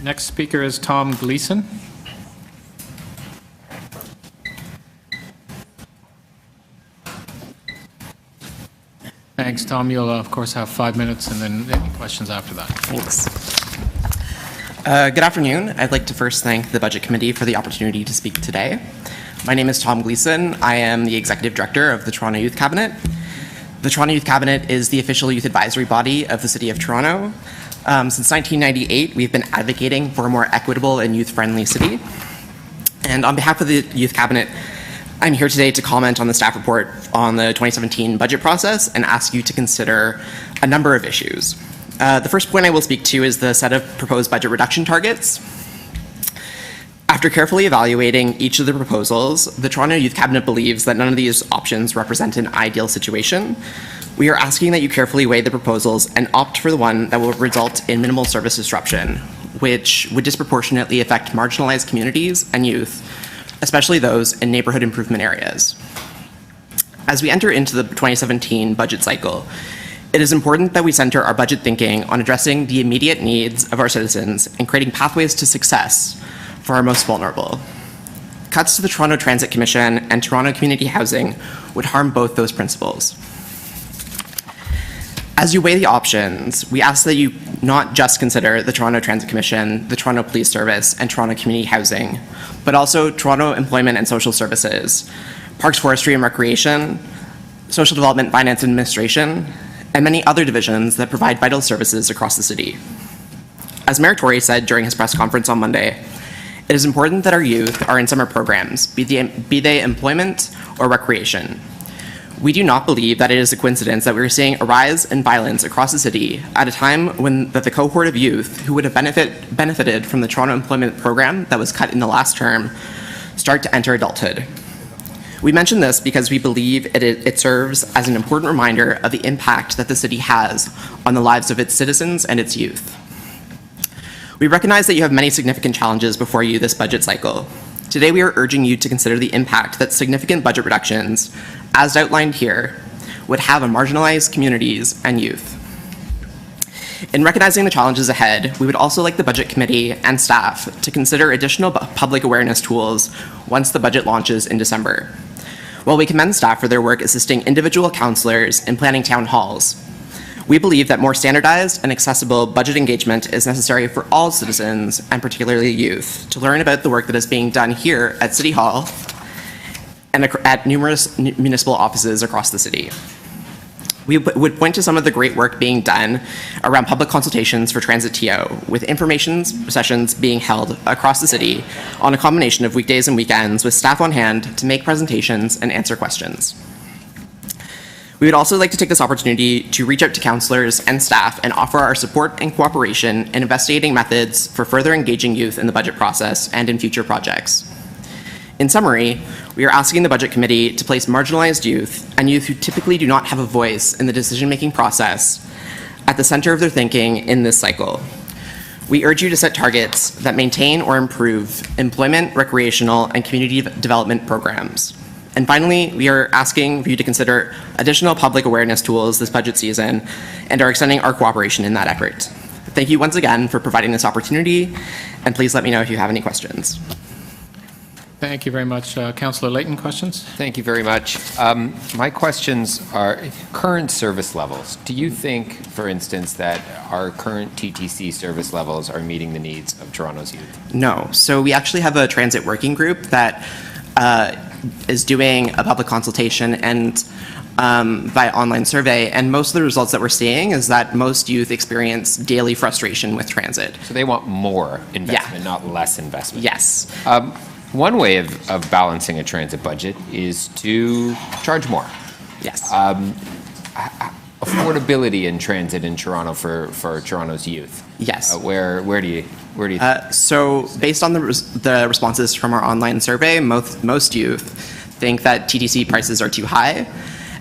Next speaker is Tom Gleason. Thanks, Tom. You'll, of course, have 5 minutes and then any questions after that. Thanks. Good afternoon. I'd like to first thank the Budget Committee for the opportunity to speak today. My name is Tom Gleason. I am the Executive Director of the Toronto Youth Cabinet. The Toronto Youth Cabinet is the official youth advisory body of the City of Toronto. Since 1998, we've been advocating for a more equitable and youth-friendly city. And on behalf of the Youth Cabinet, I'm here today to comment on the staff report on the 2017 budget process and ask you to consider a number of issues. The first point I will speak to is the set of proposed budget reduction targets. After carefully evaluating each of the proposals, the Toronto Youth Cabinet believes that none of these options represent an ideal situation. We are asking that you carefully weigh the proposals and opt for the one that will result in minimal service disruption, which would disproportionately affect marginalized communities and youth, especially those in neighborhood improvement areas. As we enter into the 2017 budget cycle, it is important that we center our budget thinking on addressing the immediate needs of our citizens and creating pathways to success for our most vulnerable. Cuts to the Toronto Transit Commission and Toronto Community Housing would harm both those principles. As you weigh the options, we ask that you not just consider the Toronto Transit Commission, the Toronto Police Service, and Toronto Community Housing, but also Toronto Employment and Social Services, Parks, Forestry and Recreation, Social Development, Finance and Administration, and many other divisions that provide vital services across the city. As Mayor Tory said during his press conference on Monday, it is important that our youth are in summer programs, be they employment or recreation. We do not believe that it is a coincidence that we are seeing a rise in violence across the city at a time when the cohort of youth who would have benefited from the Toronto Employment Program that was cut in the last term start to enter adulthood. We mention this because we believe it serves as an important reminder of the impact that the city has on the lives of its citizens and its youth. We recognize that you have many significant challenges before you this budget cycle. Today we are urging you to consider the impact that significant budget reductions, as outlined here, would have on marginalized communities and youth. In recognizing the challenges ahead, we would also like the Budget Committee and staff to consider additional public awareness tools once the budget launches in December. While we commend staff for their work assisting individual councillors in planning town halls, we believe that more standardized and accessible budget engagement is necessary for all citizens, and particularly youth, to learn about the work that is being done here at City Hall and at numerous municipal offices across the city. We would point to some of the great work being done around public consultations for transit TO, with information sessions being held across the city on a combination of weekdays and weekends with staff on hand to make presentations and answer questions. We would also like to take this opportunity to reach out to councillors and staff and offer our support and cooperation in investigating methods for further engaging youth in the budget process and in future projects. In summary, we are asking the Budget Committee to place marginalized youth and youth who typically do not have a voice in the decision-making process at the center of their thinking in this cycle. We urge you to set targets that maintain or improve employment, recreational, and community development programs. And finally, we are asking for you to consider additional public awareness tools this budget season and are extending our cooperation in that effort. Thank you once again for providing this opportunity, and please let me know if you have any questions. Thank you very much. Councillor Layton, questions? Thank you very much. My questions are current service levels. Do you think, for instance, that our current TTC service levels are meeting the needs of Toronto's youth? No. So we actually have a transit working group that is doing a public consultation and by online survey, and most of the results that we're seeing is that most youth experience daily frustration with transit. So they want more investment, not less investment. Yes. One way of balancing a transit budget is to charge more. Yes. Affordability in transit in Toronto for Toronto's youth. Yes. Where do you so based on the responses from our online survey, most youth think that TTC prices are too high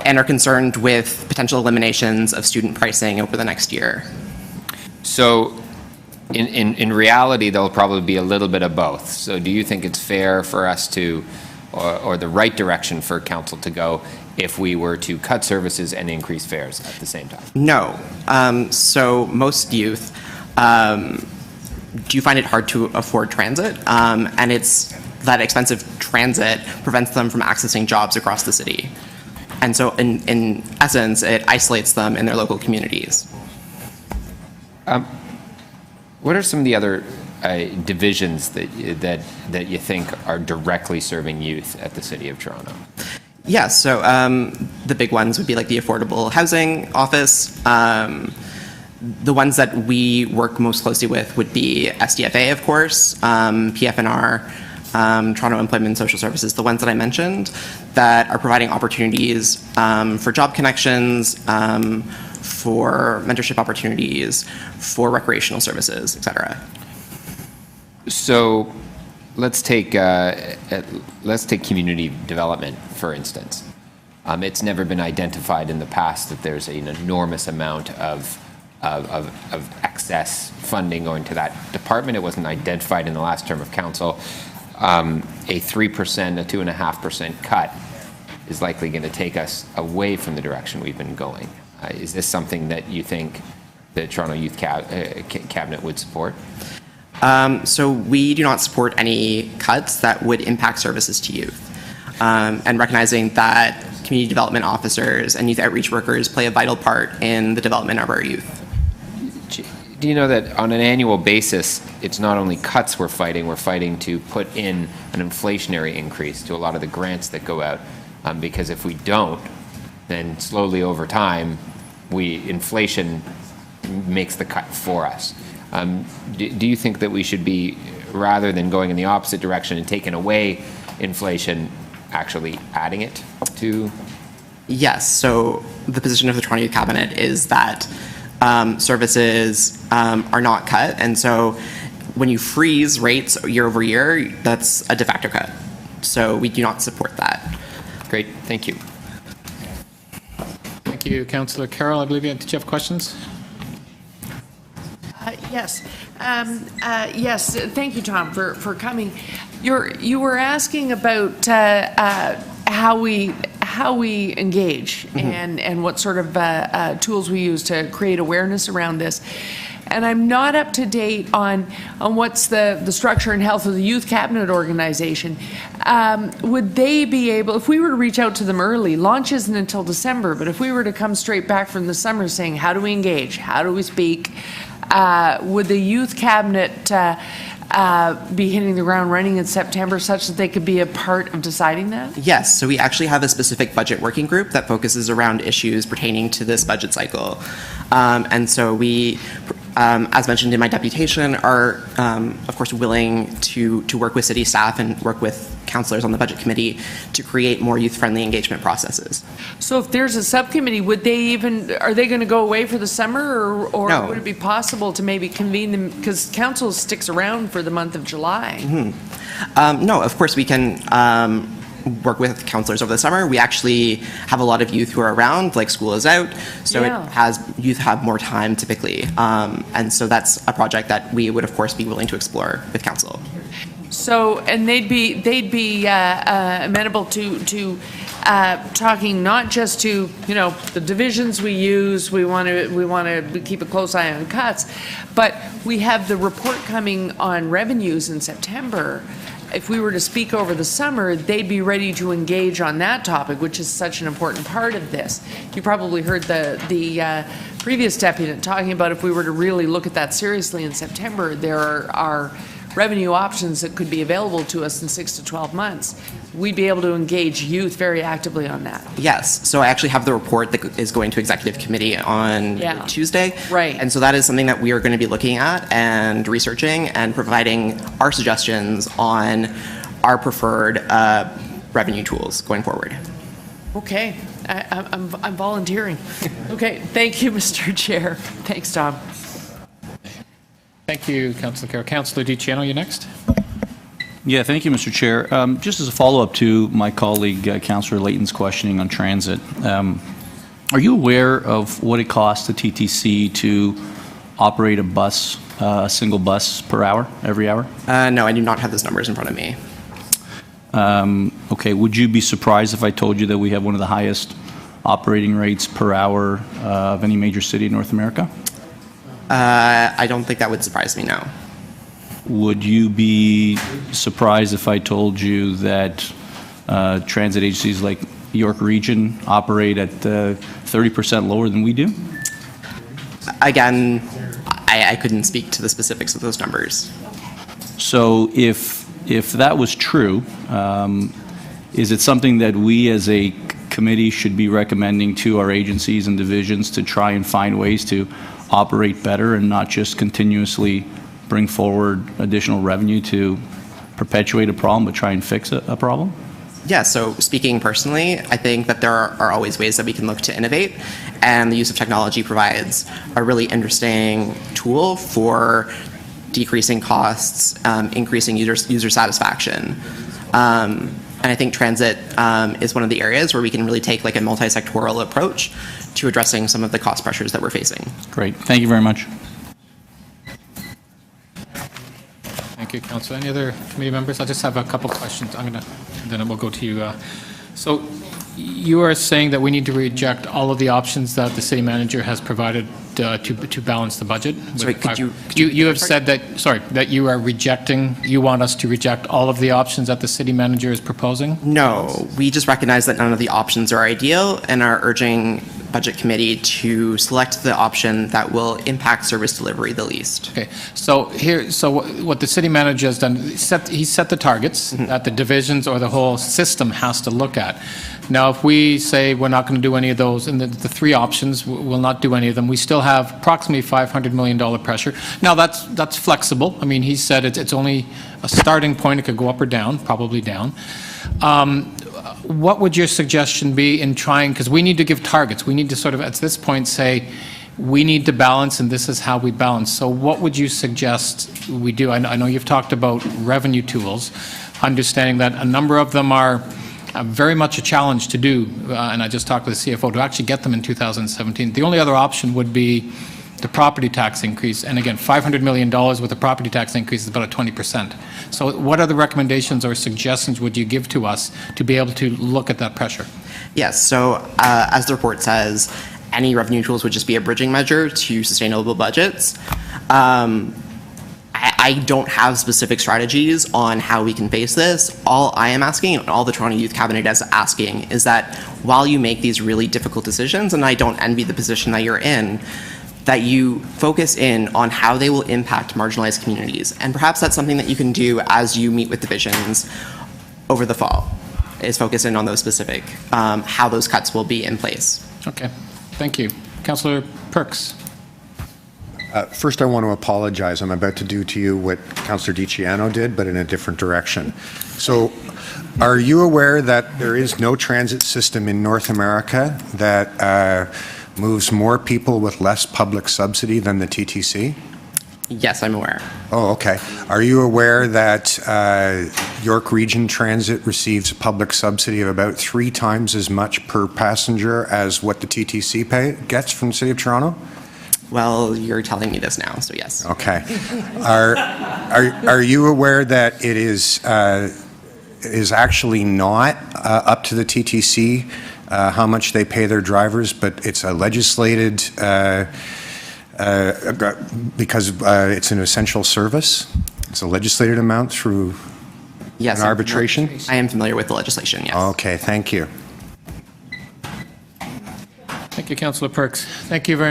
and are concerned with potential eliminations of student pricing over the next year. So in reality, there'll probably be a little bit of both. So do you think it's fair for us to, or the right direction for council to go if we were to cut services and increase fares at the same time? No. So most youth do find it hard to afford transit, and it's that expensive transit prevents them from accessing jobs across the city. And so in essence, it isolates them in their local communities. What are some of the other divisions that you think are directly serving youth at the City of Toronto? Yeah, so the big ones would be like the Affordable Housing Office. The ones that we work most closely with would be SDFA, of course, PFNR, Toronto Employment and Social Services, the ones that I mentioned, that are providing opportunities for job connections, for mentorship opportunities, for recreational services, et cetera. So let's take community development, for instance. It's never been identified in the past that there's an enormous amount of excess funding going to that department. It wasn't identified in the last term of council. A 3%, a 2.5% cut is likely going to take us away from the direction we've been going. Is this something that you think the Toronto Youth Cabinet would support? So we do not support any cuts that would impact services to youth. And recognizing that community development officers and youth outreach workers play a vital part in the development of our youth. Do you know that on an annual basis, it's not only cuts we're fighting to put in an inflationary increase to a lot of the grants that go out, because if we don't, then slowly over time, inflation makes the cut for us. Do you think that we should be, rather than going in the opposite direction and taking away inflation, actually adding it to? Yes, so the position of the Toronto Youth Cabinet is that services are not cut, and so when you freeze rates year over year, that's a de facto cut. So we do not support that. Great, thank you. Thank you, Councillor Carroll. I believe did you have questions? Yes. Yes. Thank you, Tom, for coming. You were asking about how we engage and what sort of tools we use to create awareness around this. And I'm not up to date on what's the structure and health of the Youth Cabinet organization. Would they be able, if we were to reach out to them early, launch isn't until December, but if we were to come straight back from the summer saying, how do we engage? How do we speak? Would the Youth Cabinet be hitting the ground running in September such that they could be a part of deciding that? Yes, so we actually have a specific budget working group that focuses around issues pertaining to this budget cycle. And so we, as mentioned in my deputation, are of course willing to work with city staff and work with councillors on the budget committee to create more youth-friendly engagement processes. So if there's a subcommittee, are they going to go away for the summer, or No. would it be possible to maybe convene them, because council sticks around for the month of July? No, of course we can work with councillors over the summer. We actually have a lot of youth who are around, like school is out, so Yeah. youth have more time typically. And so that's a project that we would of course be willing to explore with council. So, and they'd be amenable to talking not just to, the divisions we use. We want to keep a close eye on cuts, but we have the report coming on revenues in September. If we were to speak over the summer, they'd be ready to engage on that topic, which is such an important part of this. You probably heard the previous deputy talking about if we were to really look at that seriously in September, there are revenue options that could be available to us in 6 to 12 months. We'd be able to engage youth very actively on that. Yes, so I actually have the report that is going to executive committee on Tuesday. Right. And so that is something that we are going to be looking at and researching and providing our suggestions on our preferred revenue tools going forward. Okay, I'm volunteering. Okay, thank you, Mr. Chair. Thanks, Tom. Thank you, Councillor Carroll. Councillor DiCiano, you next. Yeah, thank you, Mr. Chair. Just as a follow-up to my colleague, Councillor Layton's questioning on transit, are you aware of what it costs the TTC to operate a bus, a single bus per hour, every hour? No, I do not have those numbers in front of me. Okay, would you be surprised if I told you that we have one of the highest operating rates per hour of any major city in North America? I don't think that would surprise me, no. would you be surprised if I told you that transit agencies like York Region operate at 30% lower than we do? Again, I couldn't speak to the specifics of those numbers. So if that was true, is it something that we as a committee should be recommending to our agencies and divisions to try and find ways to operate better and not just continuously bring forward additional revenue to perpetuate a problem, but try and fix a problem? Yeah, so speaking personally, I think that there are always ways that we can look to innovate, and the use of technology provides a really interesting tool for decreasing costs, increasing user satisfaction. And I think transit is one of the areas where we can really take like a multi-sectoral approach to addressing some of the cost pressures that we're facing. Great. Thank you very much. Thank you, Councillor. Any other committee members? I just have a couple questions. Then we'll go to you. So you are saying that we need to reject all of the options that the city manager has provided to balance the budget? Sorry, could you You have said that, that you are rejecting, you want us to reject all of the options that the city manager is proposing? No, we just recognize that none of the options are ideal and are urging Budget Committee to select the option that will impact service delivery the least. Okay, so what the city manager has done, he set the targets that the divisions or the whole system has to look at. Now, if we say we're not going to do any of those, and the three options, we'll not do any of them, we still have approximately $500 million pressure. Now, that's flexible. I mean, he said it's only a starting point. It could go up or down, probably down. What would your suggestion be in trying, because we need to give targets. We need to sort of, at this point, say, we need to balance, and this is how we balance. So what would you suggest we do? I know you've talked about revenue tools, understanding that a number of them are very much a challenge to do, and I just talked with the CFO, to actually get them in 2017. The only other option would be the property tax increase, and again, $500 million with a property tax increase is about a 20%. So what other recommendations or suggestions would you give to us to be able to look at that pressure? Yes, so as the report says, any revenue tools would just be a bridging measure to sustainable budgets. I don't have specific strategies on how we can face this. All I am asking, and all the Toronto Youth Cabinet is asking, is that while you make these really difficult decisions, and I don't envy the position that you're in, that you focus in on how they will impact marginalized communities. And perhaps that's something that you can do as you meet with divisions over the fall, is focus in on those specific, how those cuts will be in place. Okay, thank you. Councillor Perks. First, I want to apologize. I'm about to do to you what Councillor DiCiano did, but in a different direction. So, are you aware that there is no transit system in North America that moves more people with less public subsidy than the TTC? Yes, I'm aware. Oh, okay. Are you aware that York Region Transit receives a public subsidy of about 3 times as much per passenger as what the TTC gets from the City of Toronto? Well, you're telling me this now, so yes. Okay. Are you aware that it is actually not up to the TTC how much they pay their drivers, but it's a legislated because it's an essential service? It's a legislated amount through an arbitration? I am familiar with the legislation, yes. Okay, thank you. Thank you, Councillor Perks. Thank you very